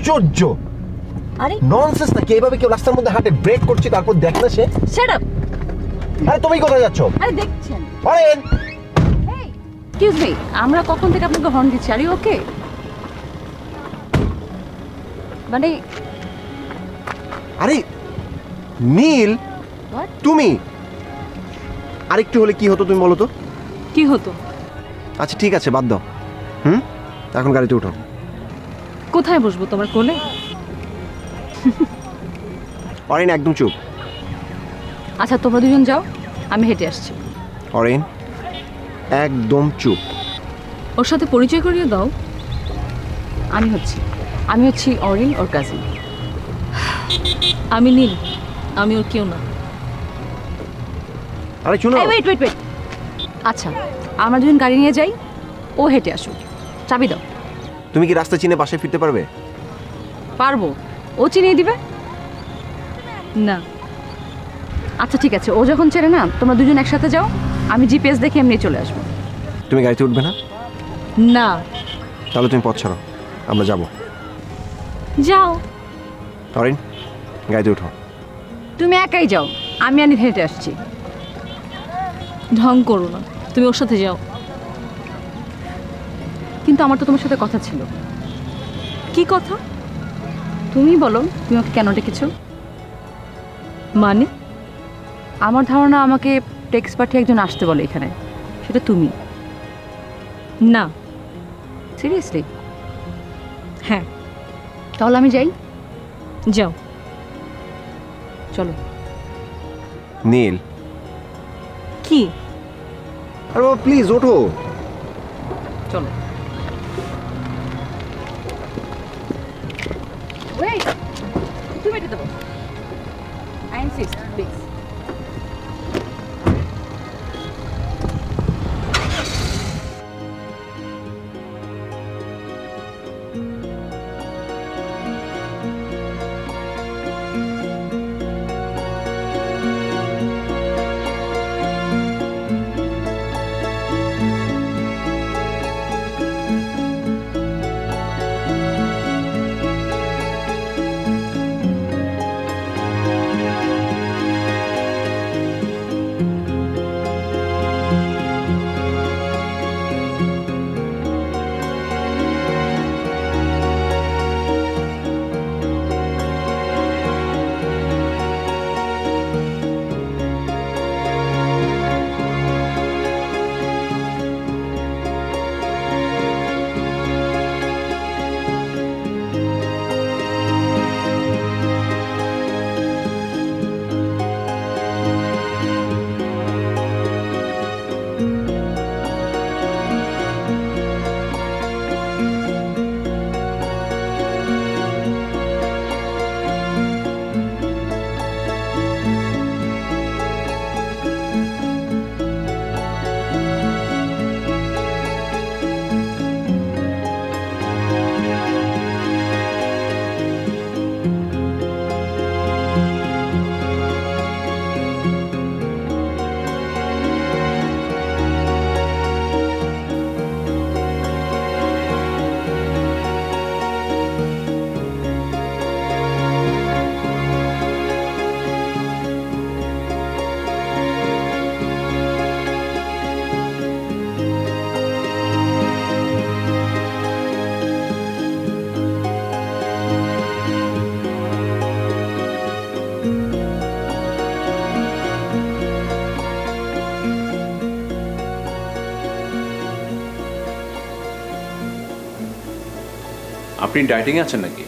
আশ্চর্য! আরে ননসেন্স নাকি? এইভাবে কেউ রাস্তার মধ্যে হাঁটে? ব্রেক করছে তারপর দেখ না সে। Shut up! আরে তুমি কোথায় যাচ্ছ? আরে দেখছেন। অরেন! হেই, এক্সকিউজ মি, আমরা কখন থেকে আপনাকে হর্ন দিচ্ছি? Are you okay? মানে আরে নীল, হোয়াট? তুমি আরেকটু হলে কি হতো তুমি বলো তো? কি হতো? আচ্ছা ঠিক আছে, বাদ দাও। এখন গাড়িতে উঠো। কোথায় বসবো? তোমার কোলে? অরেন একদম চুপ। আচ্ছা তোমরা দুজন যাও, আমি হেঁটে আসছি। অরেন একদম চুপ। ওর সাথে পরিচয় করিয়ে দাও। আমি হচ্ছি অরিন, ওর কাজিন। আমি নীল, আমি ওর কেউ না। আরে শুনো। Wait wait wait. আচ্ছা আমরা দুজন গাড়ি নিয়ে যাই, ও হেঁটে আসুক। চাবি দাও। তুমি কি রাস্তা চিনে বাসায় ফিরতে পারবে? পারবো। ও চিনিয়ে দিবে না? আচ্ছা ঠিক আছে, ও যখন চেনে না, তোমরা দুজন একসাথে যাও, আমি জিপিএস দেখে এমনি চলে আসবো। তুমি গাড়িতে উঠবে না? না। তাহলে তুমি পথ ছাড়ো, আমরা যাবো। যাও। অরেন গাড়িতে উঠো। তুমি একাই যাও, আমি আনি হেঁটে আসছি। ঢং করো না, তুমি ওর সাথে যাও। কিন্তু আমার তো তোমার সাথে কথা ছিল। কি কথা? তুমি বলো, তুমি ওকে কেন ডেকেছো? মানে আমার ধারণা আমাকে টেক্সট পাঠিয়ে একজন আসতে বলে এখানে, সেটা তুমি না? সিরিয়াসলি? হ্যাঁ। তাহলে আমি যাই? যাও, চলো। নীল। কি? আরে বাবা প্লিজ ওঠো। চলো। ওয়েট, তুমি এটা দেবো। I insist, please. আপনি ডায়েটিং আছেন নাকি?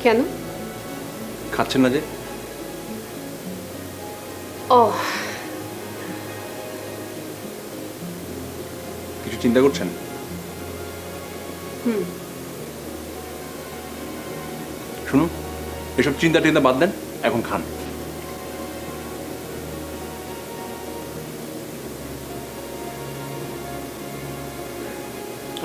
কেন? খাচ্ছেন না যে? ও কিছু চিন্তা করছেন? শুনুন, এসব চিন্তা টিন্তা বাদ দেন, এখন খান।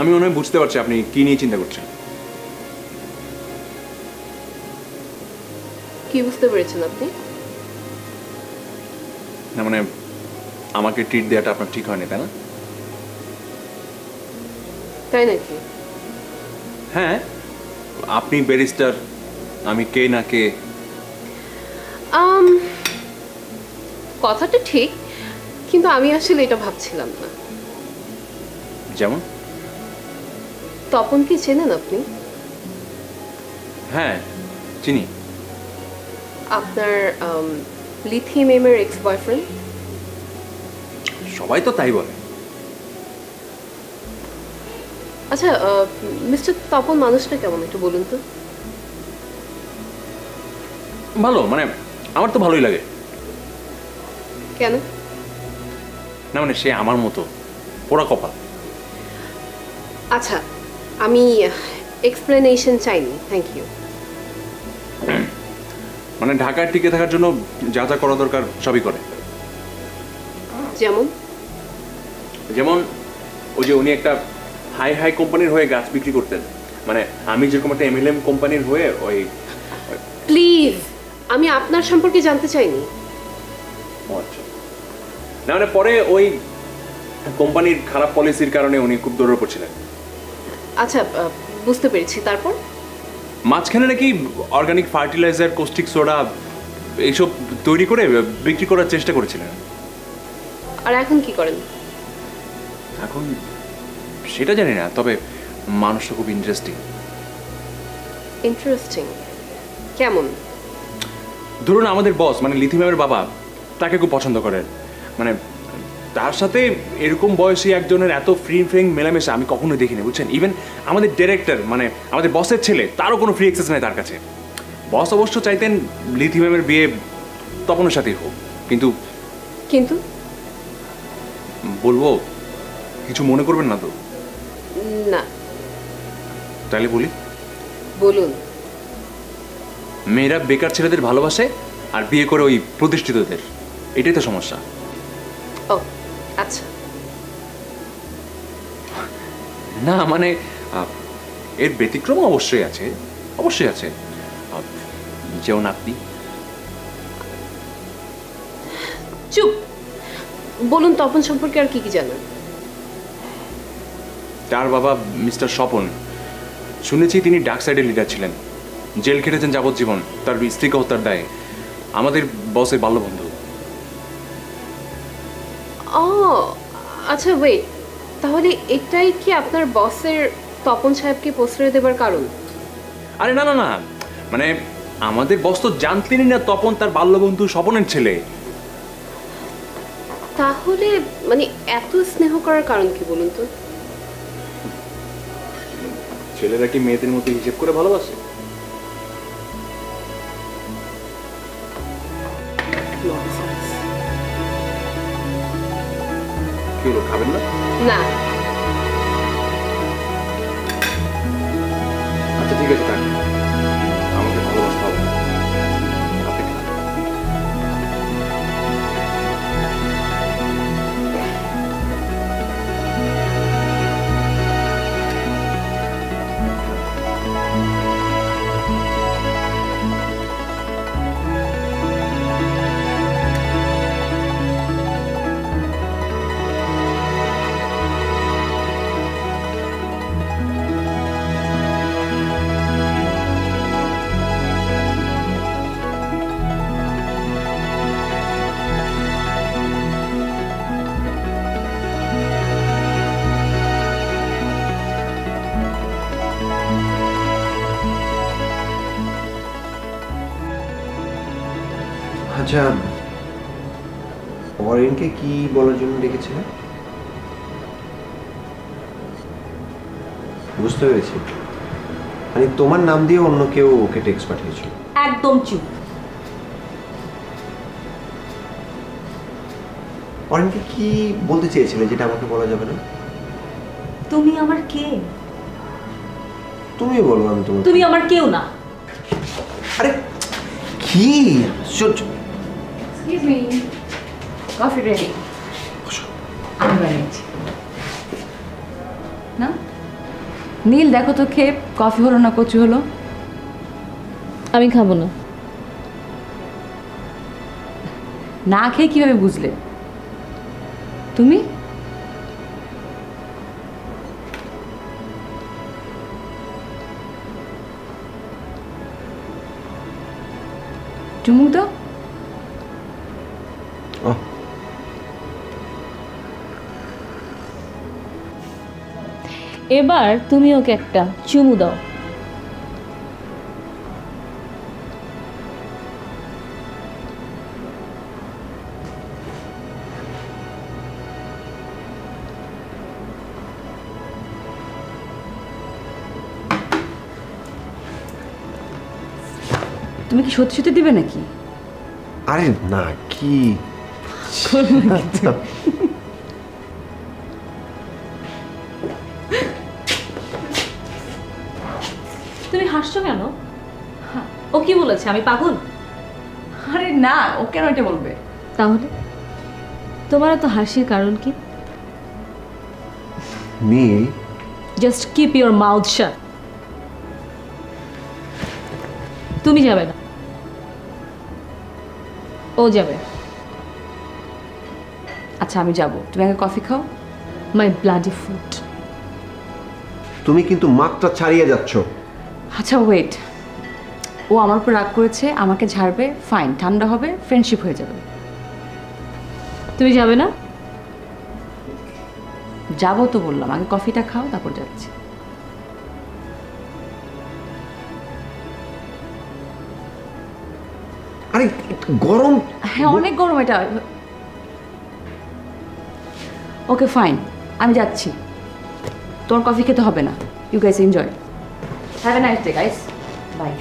আমি মনে হয় বুঝতে পারছি আপনি কি নিয়ে চিন্তা করছেন। কি বুঝতে পেরেছেন আপনি? না মানে আমাকে ট্রিট দেওয়াটা আপনার ঠিক হয়নি, তাই না? তাই নাকি? হ্যাঁ, আপনি ব্যারিস্টার, আমি কে না কে। কথাটা ঠিক, কিন্তু আমি আসলে এটা ভাবছিলাম না। যেমন? তপনকে চেনেন আপনি? হ্যাঁ, চিনি। আপনার লিথি ম্যামের এক্স বয়ফ্রেন্ড। সবাই তো তাই বলে। আচ্ছা, মিস্টার তপন মানুষটা কেমন একটু বলুন তো। ভালো, মানে আমার তো ভালোই লাগে। কেন? না মানে সে আমার মতো পোড়া কপাল। আচ্ছা, আমি এক্সপ্লেনেশন চাইনি, থ্যাংক ইউ। মানে ঢাকায় টিকে থাকার জন্য যা যা করা দরকার সবই করে। যেমন? যেমন ওই যে উনি একটা হাই হাই কোম্পানির হয়ে গাছ বিক্রি করতেন, মানে আমি যেরকম একটা এমএলএম কোম্পানির হয়ে ওই। প্লিজ, আমি আপনার সম্পর্কে জানতে চাইনি। আচ্ছা, না মানে পরে ওই কোম্পানির খারাপ পলিসির কারণে উনি খুব দৌড়ে পড়ছিলেন। আচ্ছা, বুঝতে পেরেছি। তারপর? মাঝখানে নাকি অর্গানিক ফার্টিলাইজার, কোস্টিক সোডা এইসব তৈরি করে বিক্রি করার চেষ্টা করেছিলেন। আর এখন কি করেন? এখন সেটা জানি না, তবে মানুষটা খুব ইন্টারেস্টিং। ইন্টারেস্টিং কেমন? ধরুন আমাদের বস মানে লিথি ম্যামের বাবা তাকে খুব পছন্দ করেন, মানে তার সাথে এরকম বয়সী একজনের এত ফ্রি ফ্রিং মেলামেশা আমি কখনোই দেখিনি, বুঝছেন। ইভেন আমাদের ডিরেক্টর মানে আমাদের বসের ছেলে, তারও কোনো ফ্রি অ্যাক্সেস নেই তার কাছে। বস অবশ্য চাইতেন লিথি ম্যামের বিয়ে তপনের সাথেই হোক, কিন্তু কিন্তু বলবো কিছু মনে করবেন না তো? না। তাহলে বলি, বলুন। মেয়েরা বেকার ছেলেদের ভালোবাসে আর বিয়ে করে ওই প্রতিষ্ঠিতদের, এটাই তো সমস্যা। ও আচ্ছা। না মানে এর ব্যতিক্রম অবশ্যই আছে, অবশ্যই আছে। যেমন আপনি। চুপ। বলুন তপন সম্পর্কে আর কি কি জানেন? তার বাবা মিস্টার স্বপন, শুনেছি তিনি ডার্ক সাইডের লিডার ছিলেন, জেল খেটেছেন যাবজ্জীবন তার স্ত্রীকে হত্যার দায়ে। আমাদের বসের বাল্যবন্ধু। ও আচ্ছা, ওয়েট, তাহলে এটাই কি আপনার বসের তপন সাহেবকে প্রশ্রয় দেবার কারণ? আরে না না না, মানে আমাদের বস তো জানতেনই না তপন তার বাল্যবন্ধু স্বপনের ছেলে। তাহলে মানে এত স্নেহ করার কারণ কি বলুন তো? ছেলেরা কি মেয়েদের মতো হিসেব করে ভালোবাসে? কি হলো, খাবেন না? না। আচ্ছা ঠিক আছে, থাক, আমাকে ভালোবাসতে হবে না। আপনি খান। আচ্ছা, অরিনকে কি বলার জন্য ডেকেছিলে? বুঝতে পেরেছি, মানে তোমার নাম দিয়ে অন্য কেউ ওকে টেক্সট পাঠিয়েছিল। একদম চুপ। অরিনকে কি বলতে চেয়েছিলে যেটা আমাকে বলা যাবে না? তুমি আমার কে? তুমি বলো। আমি তোমার। তুমি আমার কেউ না। আরে কি এক্সকিউজ মি, কফি রেডি। আমি বানিয়েছি না। নীল দেখো তো খেয়ে কফি হলো না কচু হলো। আমি খাবো না। না খেয়ে কিভাবে বুঝলে তুমি? চুমুক দাও। ওহ, এবার তুমি ওকে একটা চুমু দাও। তুমি কি সত্যি সত্যি দিবে নাকি? আরে না, কি তুমি হাসছো কেন? ও কি বলেছে, আমি পাগল? আরে না, ও কেন এটা বলবে? তাহলে তোমার তো হাসির কারণ কি? Neel, just keep your mouth shut. তুমি যাবে না, ও যাবে। আচ্ছা আমি যাব, তুমি আগে কফি খাও। মাই ব্লাডি ফুড। তুমি কিন্তু মাত্রা ছাড়িয়ে যাচ্ছ। আচ্ছা ওয়েট, ও আমার উপর রাগ করেছে, আমাকে ঝাড়বে, ফাইন, ঠান্ডা হবে, ফ্রেন্ডশিপ হয়ে যাবে। তুমি যাবে না? যাবো তো বললাম, আগে কফিটা খাও তারপর যাচ্ছি। আরে গরম। হ্যাঁ অনেক গরম এটা। ওকে ফাইন, আমি যাচ্ছি, তোমার কফি খেতে হবে না। You guys enjoy, have a nice day guys, bye.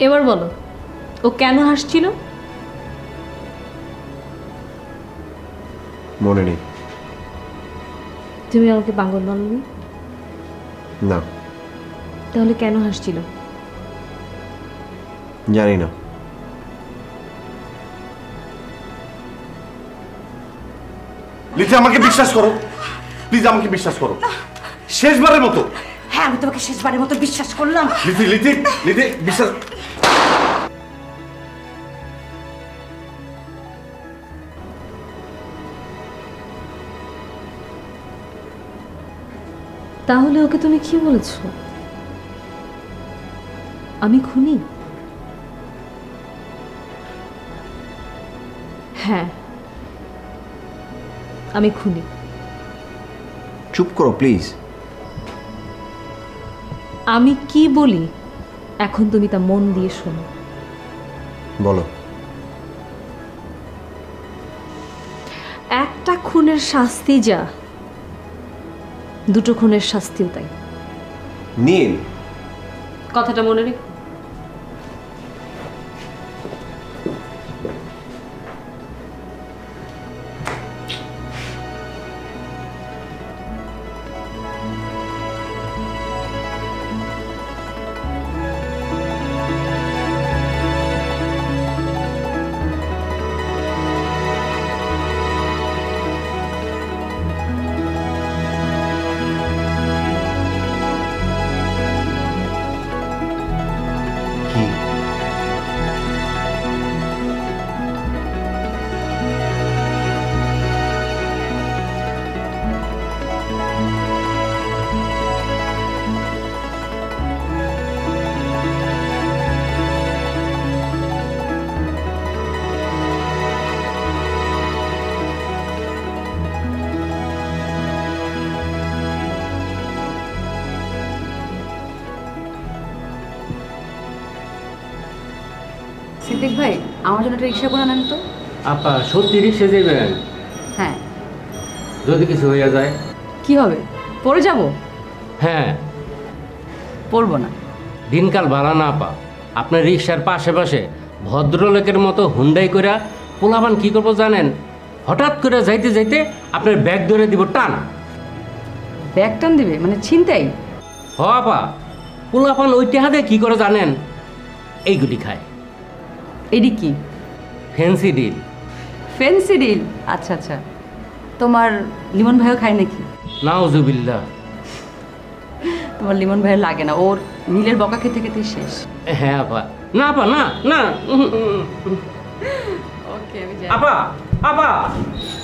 এবার বলো, ও কেন হাসছিল? মনে নেই। তুমি আমাকে পাগল বলনি? না, তাহলে কেন হাসছিল? জানি না। লিথি আমাকে বিশ্বাস করো, প্লিজ আমাকে বিশ্বাস করো, শেষবারের মতো। হ্যাঁ আমি তোমাকে শেষবারের মতো বিশ্বাস করলাম। লিথি লিথি লিথি বিশ্বাস। তাহলে ওকে তুমি কি বলেছো? আমি খুনি? হ্যাঁ আমি খুনি। চুপ করো প্লিজ। আমি কি বলি এখন তুমি তা মন দিয়ে শোনো। বলো। একটা খুনের শাস্তি যা, দুটো খুনের শাস্তিও তাই। নীল, কথাটা মনে রেখো। কি সিদ্দিক ভাই, আমার জন্য একটা রিক্সা করে নেন তো। আপা সত্যি রিক্সা যাবেন? হ্যাঁ। যদি কিছু হইয়া যায়? কি হবে, পড়ে যাব? হ্যাঁ। পড়বো না। দিনকাল ভালো না আপা, আপনার রিক্সার পাশে পাশে ভদ্রলোকের মতো হুন্ডাই করে পোলাপান কি করবো জানেন? হঠাৎ করে যাইতে যাইতে আপনার ব্যাগ ধরে দিব টান। ব্যাগ টান দিবে মানে ছিনতাই? হ আপা, পোলাপান ওই টেহাদে কি করে জানেন? এইগুলি খায়। এডি কি? Fancy deal. Fancy deal? আচ্ছা আচ্ছা, তোমার লিমন ভাইও খায় নাকি? নাউজুবিল্লাহ। তোমার লিমন ভাইয়ের লাগে না, ওর নীলের বকা খেতে খেতে শেষ। হ্যাঁ আপা। না আপা, না না। ওকে আমি যাই। আপা, আপা,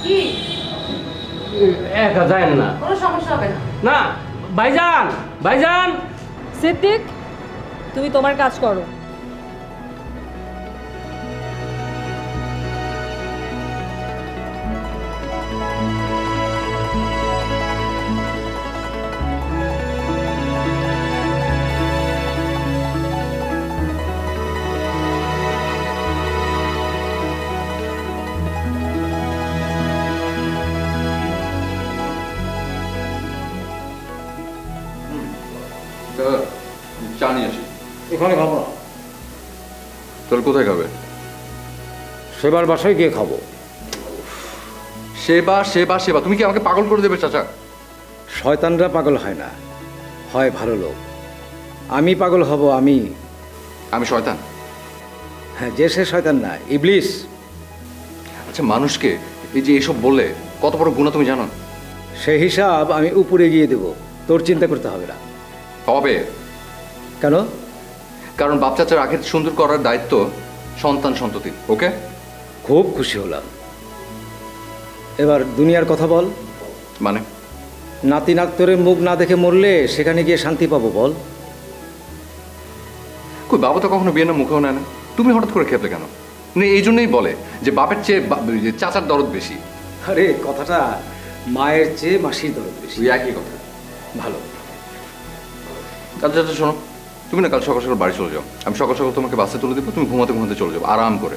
কি একা যায়েন না। কোনো সমস্যা হবে না। না ভাইজান, ভাইজান। সিদ্দিক, তুমি তোমার কাজ করো। চা নিয়ে আসি। এখানে খাবো না, তাহলে কোথায় খাবে? সেবার বাসায় গিয়ে খাবো। সেবা সেবা সেবা, তুমি কি আমাকে পাগল করে দেবে চাচা? শয়তানরা পাগল হয় না, হয় ভালো লোক। আমি পাগল হব? আমি শয়তান? হ্যাঁ, যে সে শয়তান না, ইবলিস। আচ্ছা, মানুষকে এই যে এসব বললে কত বড় গুনাহ তুমি জানো? সেই হিসাব আমি উপরে গিয়ে দেব, তোর চিন্তা করতে হবে না। হবে। কেন? কারণ বাপ চাচার আখের সুন্দর করার দায়িত্ব সন্তান সন্ততি। ওকে, খুব খুশি হলাম। এবার দুনিয়ার কথা বল। মানে নাতি নাতরে মুখ না দেখে মরলে সেখানে গিয়ে শান্তি পাবো বল? কই, বাবা তো কখনো বিয়ে না মুখেও নেয় না, তুমি হঠাৎ করে খেপলে কেন? মানে এই জন্যই বলে যে বাপের চেয়ে চাচার দরদ বেশি। আরে কথাটা মায়ের চেয়ে মাসির দরদ বেশি, একই কথা। ভালো। আচ্ছা শোনো, তুমি না কাল সকাল সকাল বাড়ি চলে যাও, আমি সকাল সকাল তোমাকে বাসে তুলে দেবো, তুমি ঘুমাতে ঘুমাতে চলে যাবো আরাম করে।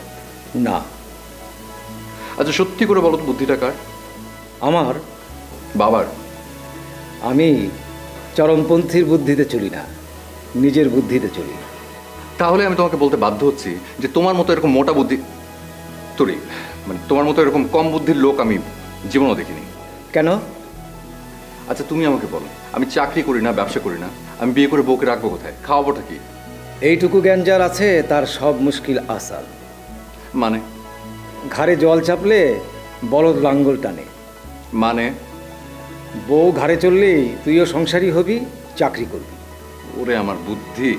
না। আচ্ছা সত্যি করে বলো তো, বুদ্ধিটা কার? আমার বাবার। আমি চরমপন্থীর বুদ্ধিতে চলি না, নিজের বুদ্ধিতে চলি। তাহলে আমি তোমাকে বলতে বাধ্য হচ্ছি যে তোমার মতো এরকম মোটা বুদ্ধি মানে তোমার মতো এরকম কম বুদ্ধির লোক আমি জীবনও দেখিনি। কেন? আচ্ছা তুমি আমাকে বলো, আমি চাকরি করি না, ব্যবসা করি না, আমি বিয়ে করে বউকে রাখবো কোথায়, খাওয়াবোটা কি? এইটুকু জ্ঞান যার আছে তার সব মুশকিল আসান। মানে? ঘাড়ে জল চাপলে বলদ লাঙ্গল টানে। মানে? বউ ঘাড়ে চললেই তুইও সংসারী হবি, চাকরি করবি। ওরে আমার বুদ্ধি!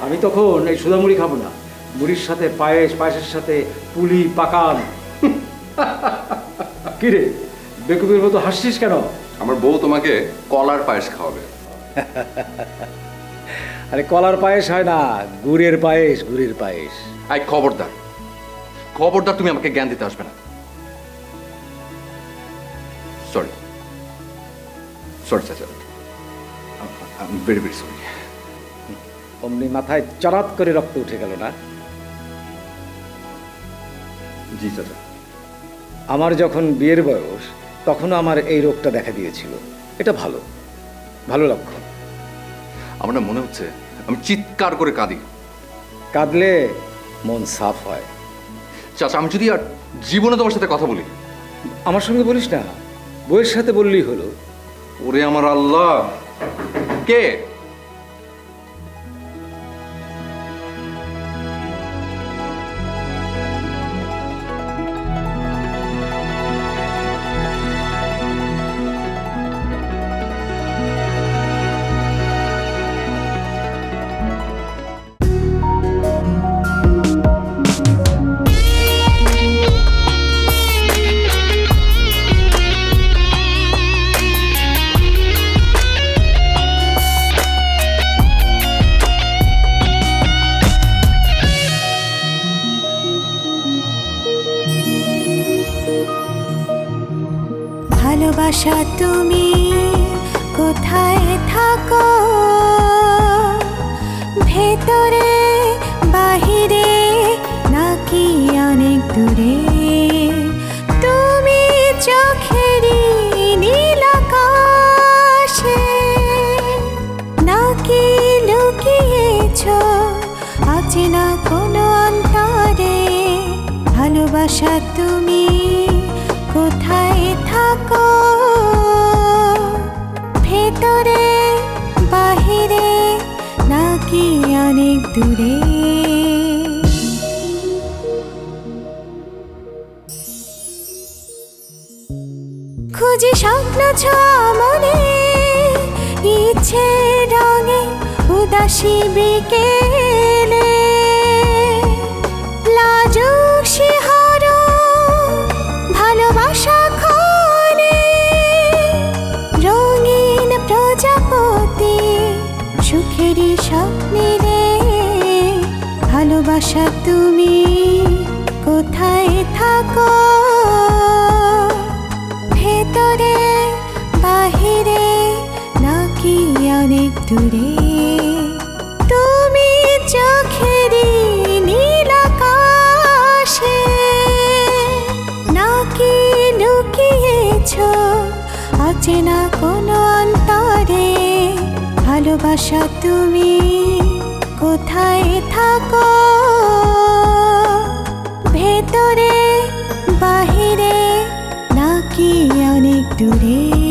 আমি তখন এই সুদামুড়ি খাবো না, মুড়ির সাথে পায়েস, পায়েসের সাথে পুলি পাকান। কিরে বেকুবের মতো হাসছিস কেন? আমার বউ তোমাকে কলার পায়েস খাওয়াবে। আরে কলার পায়েস হয় না, গুড়ের পায়েস, গুড়ের পায়েস। আই খবরদার, খবরদার তুমি আমাকে জ্ঞান দিতে আসবে না। সরি সরি চাচা, ভেরি ভেরি সরি। অমনি মাথায় চড়াত করে রক্ত উঠে গেল না? জি চাচা। আমার যখন বিয়ের বয়স তখনও আমার এই রোগটা দেখা দিয়েছিল। এটা ভালো, ভালো লক্ষণ। আমার না মনে হচ্ছে আমি চিৎকার করে কাঁদি। কাঁদলে মন সাফ হয়। চাচা আমি যদি আর জীবনে তোমার সাথে কথা বলি? আমার সঙ্গে বলিস না, বউয়ের সাথে বললেই হলো। ওরে আমার আল্লাহ, কে? ভালোবাসা তুমি কোথায় থাকো, ভেতরে বাহিরে নাকি অনেক দূরে? তুমি চোখেরই নীল আকাশে নাকি লুকিয়েছো অচেনা কোনো অন্তরে? ভালোবাসা তুমি কোথায় থাকো, ভেতরে বাহিরে নাকি অনেক দূরে? খুঁজি স্বপ্ন ছোঁয়া মনে, ইচ্ছে রঙে উদাসী বিকেলে, লাজুক শিহরণ ভালোবাসা স্বপ্নে রে ভালোবাসা তুমি কোথায় থাকো ভেতরে বাহিরে নাকি অনেক দূরে তুমি চোখেরই নীল আকাশে নাকি লুকিয়েছো অচেনা কোনো অন্তরে ভালোবাসা তুমি কোথায় থাকো ভেতরে বাহিরে নাকি অনেক দূরে